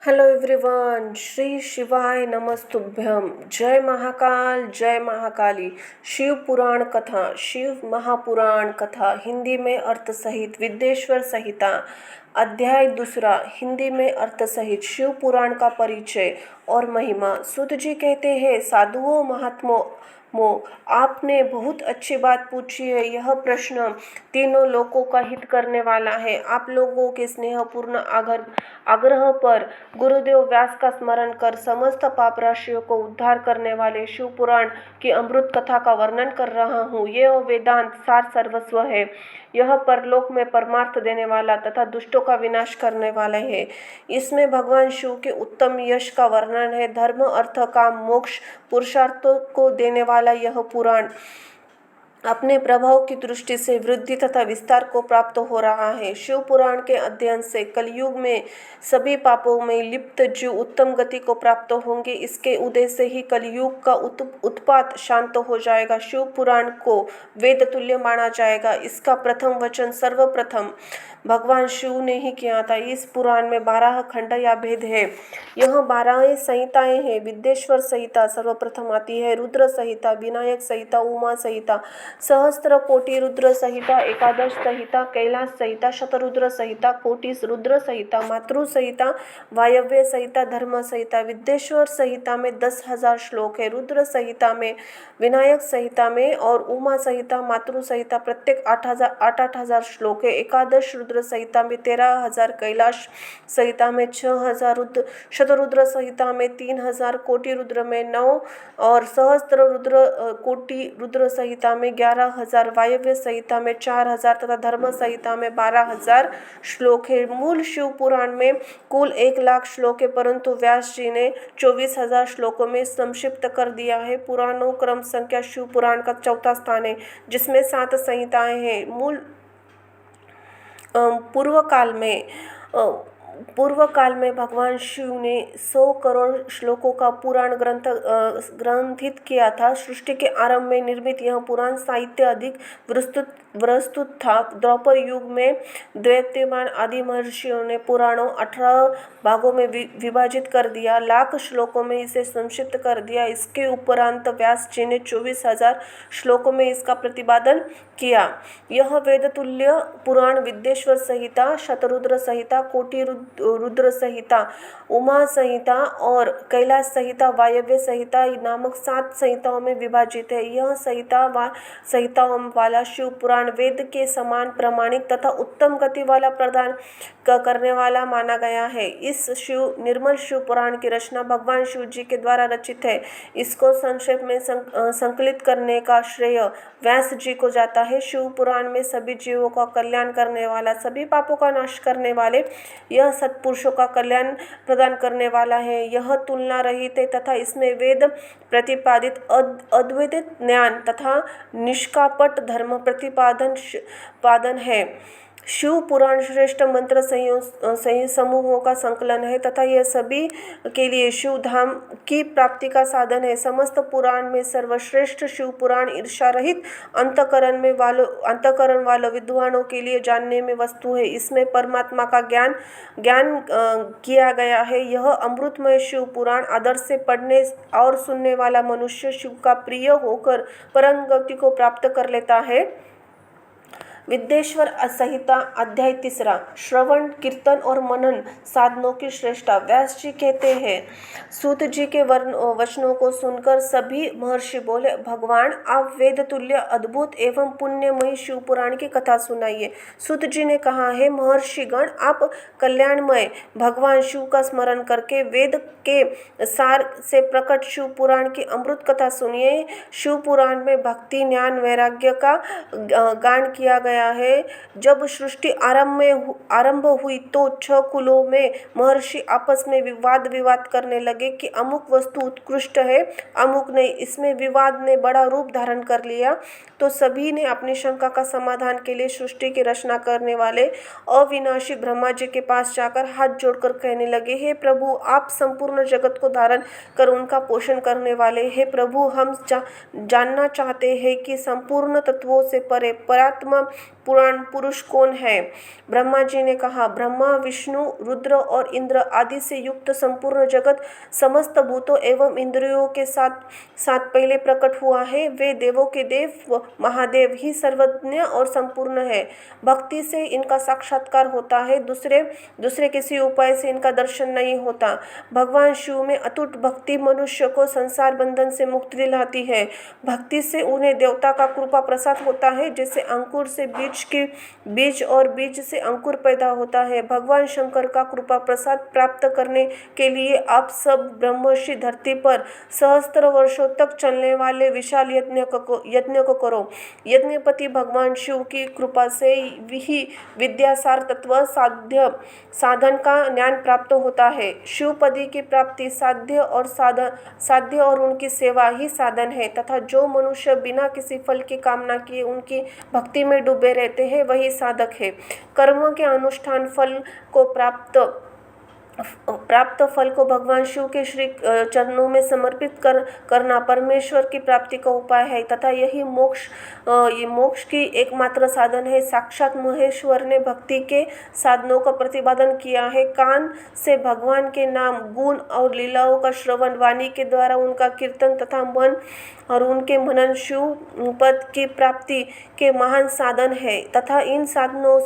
Hello everyone, Shri शिवाय नमस्तुभ्यम। जय महाकाल, जय महाकाली। शिव पुराण कथा, शिव महापुराण कथा हिंदी में अर्थ सहित विद्येश्वर संहिता अध्याय दूसरा हिंदी में अर्थ सहित शिव पुराण का परिचय और महिमा। सूत जी कहते हैं, साधुओं महात्मों आपने बहुत अच्छी बात पूछी है। यह प्रश्न तीनों लोकों का हित करने वाला है। आप लोगों के स्नेहपूर्ण आग्रह पर गुरुदेव व्यास का स्मरण कर समस्त पाप राशियों को उद्धार करने वाले शिव पुराण की अमृत कथा का वर्णन कर रहा हूँ। यह वेदांत सार सर्वस्व है। यह परलोक में परमार्थ देने वाला तथा दुष्टों का विनाश करने वाला है। इसमें भगवान शिव के उत्तम यश का वर्णन है। धर्म, अर्थ, काम, मोक्ष पुरुषार्थों को देने वाला यह पुराण अपने प्रभाव की दृष्टि से वृद्धि तथा विस्तार को प्राप्त हो रहा है। शिव पुराण के अध्ययन से कलयुग में सभी पापों में लिप्त जीव उत्तम गति को प्राप्त होंगे। इसके उदय से ही कलयुग का उत्पात शांत हो जाएगा। शिव पुराण को वेद तुल्य माना जाएगा। इसका प्रथम वचन सर्वप्रथम भगवान शिव ने ही किया था। इस पुराण में 12 खंड या भेद है। यह 12 संहिताएं हैं। विद्येश्वर संहिता सर्वप्रथम आती है, रुद्र संहिता, विनायक संहिता, उमा संहिता, सहस्त्र कोटि रुद्र संहिता, एकादश संहिता, कैलाश संहिता, शतरुद्र संहिता, कोटि रुद्र संहिता, मातृ संहिता, वायव्य संहिता, धर्म संहिता। विद्येश्वर संहिता में 10,000 श्लोक है। रुद्र संहिता में, विनायक संहिता में और उमा संहिता, मातृ संहिता प्रत्येक 8,000 श्लोक है। एकादश रुद्र संहिता में 13,000, कैलाश संहिता में 6,000, शतरुद्र संहिता में 3,000, कोटि रुद्र में 9 और सहस्त्र रुद्र कोटि रुद्र संहिता में 11,000, वायव्य संहिता में 4,000 तथा धर्म संहिता में 12,000 श्लोक है। मूल शिव पुराण में कुल 1,00,000 श्लोक है, परंतु व्यास जी ने 24,000 श्लोकों में संक्षिप्त कर दिया है। पुराणों क्रम संख्या शिव पुराण का चौथा स्थान है, जिसमें 7 संहिताएं हैं। पूर्व काल में भगवान शिव ने 100 करोड़ श्लोकों का पुराण ग्रंथित किया था। सृष्टि के आरंभ में निर्मित यह पुराण साहित्य अधिक विस्तृत था। द्वापर युग में दैत्यमान आदि महर्षियों ने पुराणों 18 भागों में विभाजित कर दिया, लाख श्लोकों में इसे संक्षिप्त कर दिया। इसके उपरांत व्यास जी ने 24,000 श्लोकों में इसका प्रतिपादन किया। यह वेदतुल्य पुराण विद्येश्वर संहिता, शतरुद्र संहिता, कोटि रुद्र संहिता, उमा संहिता और कैलाश संहिता, वायव्य संहिता नामक 7 संहिताओं में विभाजित है। यह संहिताओं वाला शिव पुराण वेद के समान प्रामाणिक तथा उत्तम गति वाला प्रदान करने वाला माना गया है। इस निर्मल शिव पुराण की रचना भगवान शिव जी के द्वारा रचित है। इसको संक्षेप में संकलित करने का श्रेय व्यास जी को जाता है। शिव पुराण में सभी जीवों का कल्याण करने वाला, सभी पापों का नाश करने वाले, यह सत्पुरुषों का कल्याण प्रदान करने वाला है। यह तुलना रहित है तथा इसमें वेद प्रतिपादित अद्वैत ज्ञान तथा निष्कापट धर्म प्रतिपादन है। शिव पुराण श्रेष्ठ मंत्र समूहों का संकलन है तथा यह सभी के लिए शिव धाम की प्राप्ति का साधन है। समस्त पुराण में सर्वश्रेष्ठ शिव पुराण ईर्ष्या रहित अंतःकरण वालों विद्वानों के लिए जानने में वस्तु है। इसमें परमात्मा का ज्ञान किया गया है। यह अमृतमय शिव पुराण आदर से पढ़ने और सुनने वाला मनुष्य शिव का प्रिय होकर परम गति को प्राप्त कर लेता है। विद्येश्वर संहिता अध्याय तीसरा, श्रवण, कीर्तन और मनन साधनों की श्रेष्ठता। व्यास जी कहते हैं, सूत जी के वचनों को सुनकर सभी महर्षि बोले, भगवान आप वेद तुल्य अद्भुत एवं पुण्यमयी शिव पुराण की कथा सुनाइए। सूत जी ने कहा है, महर्षिगण आप कल्याणमय भगवान शिव का स्मरण करके वेद के सार से प्रकट शिव पुराण की अमृत कथा सुनिए। शिव पुराण में भक्ति, ज्ञान, वैराग्य का गान किया गया है। जब सृष्टि आरंभ हुई तो 6 कुलों में महर्षि आपस में विवाद करने लगे कि अमुक वस्तु उत्कृष्ट है, अमुक नहीं। इसमें विवाद ने बड़ा रूप धारण कर लिया तो सभी ने अपनी शंका का समाधान के लिए सृष्टि की रचना करने वाले अविनाशी ब्रह्मा जी के पास जाकर हाथ जोड़कर कहने लगे, हे प्रभु आप संपूर्ण जगत को धारण कर उनका पोषण करने वाले। हे प्रभु हम जानना चाहते हैं कि संपूर्ण तत्वों से परे परात्मा पुराण पुरुष कौन है? ब्रह्मा जी ने कहा, ब्रह्मा, विष्णु, रुद्र और इंद्र आदि से युक्त संपूर्ण जगत समस्त भूतों एवं इंद्रियों के साथ साथ पहले प्रकट हुआ है। वे देवों के देव महादेव ही सर्वज्ञ और संपूर्ण है। भक्ति से इनका साक्षात्कार होता है, दूसरे किसी उपाय से इनका दर्शन नहीं होता। भगवान शिव में अटूट भक्ति मनुष्य को संसार बंधन से मुक्ति दिलाती है। भक्ति से उन्हें देवता का कृपा प्रसाद होता है। जैसे अंकुर से बीज और बीज से अंकुर पैदा होता है। भगवान शंकर का कृपा प्रसाद प्राप्त करने के लिए आप सब ब्रह्मर्षि धरती पर सहस्त्र वर्षों तक चलने वाले विशाल यज्ञ को करो। यज्ञपति भगवान शिव की कृपा से ही विद्यासार तत्व साधन का ज्ञान प्राप्त होता है। शिवपदी की प्राप्ति साध्य और उनकी सेवा ही साधन है तथा जो मनुष्य बिना किसी फल की कामना किए उनकी भक्ति में डूबे रहते हैं वही साधक है। कर्म के अनुष्ठान फल को प्राप्त फल को भगवान शिव के श्री चरणों में समर्पित करना परमेश्वर की प्राप्ति का उपाय है तथा यही मोक्ष की एकमात्र साधन है। साक्षात महेश्वर ने भक्ति के साधनों का प्रतिपादन किया है। कान से भगवान के नाम, गुण और लीलाओं का श्रवण, वाणी के द्वारा उनका कीर्तन तथा मन और उनके मनन शिव पद की प्राप्ति के महान साधन है तथा इन साधनों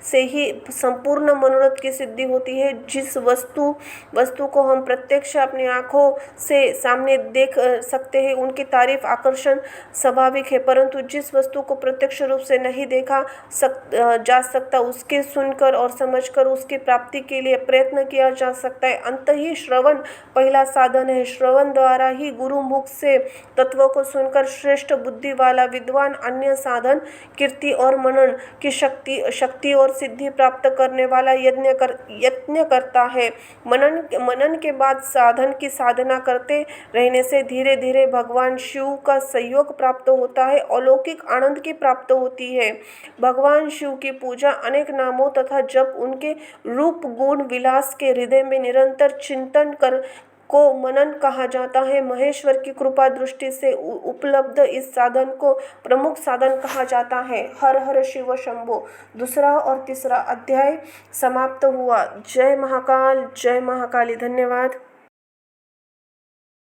से ही संपूर्ण मनोरथ की सिद्धि होती है। जिस वस्तु को हम प्रत्यक्ष अपनी आंखों से सामने देख सकते हैं उनकी तारीफ आकर्षण स्वाभाविक है, परंतु जिस वस्तु को प्रत्यक्ष रूप से नहीं देखा जा सकता उसके सुनकर और समझकर उसकी प्राप्ति के लिए प्रयत्न किया जा सकता है। अंत ही श्रवण पहला साधन है। श्रवण द्वारा ही गुरु मुख से तत्वों को सुनकर श्रेष्ठ बुद्धि वाला विद्वान अन्य साधन, कीर्ति और मनन की शक्ति और सिद्धि प्राप्त करने वाला यत्न करता है। मनन के बाद साधन की साधना करते रहने से धीरे धीरे भगवान शिव का सहयोग प्राप्त होता है, अलौकिक आनंद की प्राप्त होती है। भगवान शिव की पूजा अनेक नामों तथा जब उनके रूप गुण विलास के हृदय में निरंतर चिंतन को मनन कहा जाता है। महेश्वर की कृपा दृष्टि से उपलब्ध इस साधन को प्रमुख साधन कहा जाता है। हर हर शिव शंभो। दूसरा और तीसरा अध्याय समाप्त हुआ। जय महाकाल, जय महाकाली। धन्यवाद।